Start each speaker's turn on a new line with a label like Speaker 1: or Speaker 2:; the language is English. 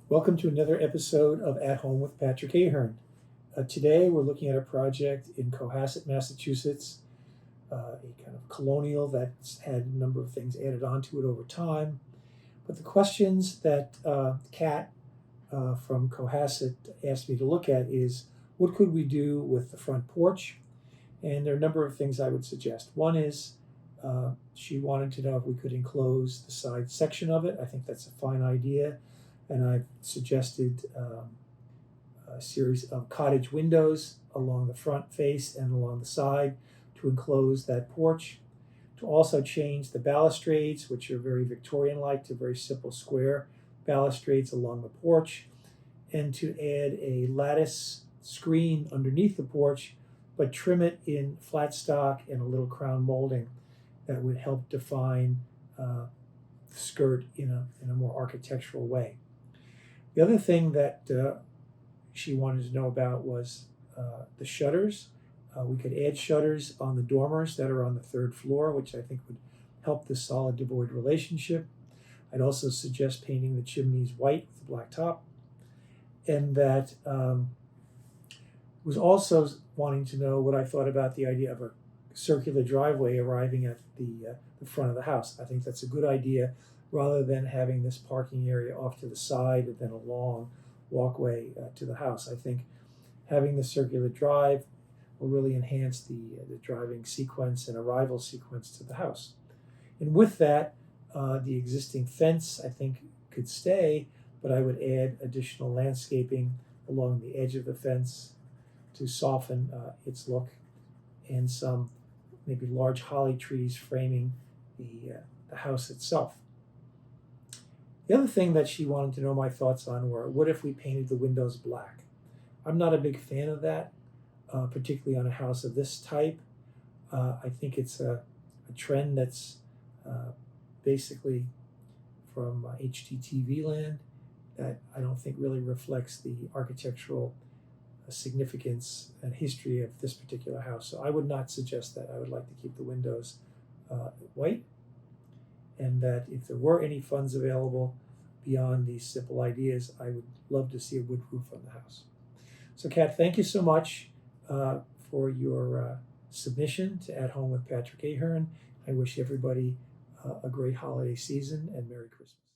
Speaker 1: Welcome to another episode of At Home with Patrick Ahearn. Today we're looking at a project in Cohasset, Massachusetts, a kind of colonial that's had a number of things added onto it over time. But the questions that Kat from Cohasset asked me to look at is, what could we do with the front porch? And there are a number of things I would suggest. One is she wanted to know if we could enclose the side section of it. I think that's a fine idea. And I've suggested a series of cottage windows along the front face and along the side to enclose that porch. To also change the balustrades, which are very Victorian-like, to very simple square balustrades along the porch, and to add a lattice screen underneath the porch, but trim it in flat stock and a little crown molding that would help define the skirt in a more architectural way. The other thing that she wanted to know about was the shutters. We could add shutters on the dormers that are on the third floor, which I think would help the solid to void relationship. I'd also suggest painting the chimneys white with a black top. And that was also wanting to know what I thought about the idea of a circular driveway arriving at the front of the house. I think that's a good idea, rather than having this parking area off to the side and then a long walkway to the house. I think having the circular drive will really enhance the driving sequence and arrival sequence to the house. And with that, the existing fence, I think, could stay, but I would add additional landscaping along the edge of the fence to soften its look, and some maybe large holly trees framing the house itself. The other thing that she wanted to know my thoughts on were, what if we painted the windows black? I'm not a big fan of that, particularly on a house of this type. I think it's a trend that's basically from HGTV land that I don't think really reflects the architectural significance and history of this particular house. So I would not suggest that. I would like to keep the windows white, and that if there were any funds available beyond these simple ideas, I would love to see a wood roof on the house. So Kat, thank you so much for your submission to At Home with Patrick Ahearn. I wish everybody a great holiday season and Merry Christmas.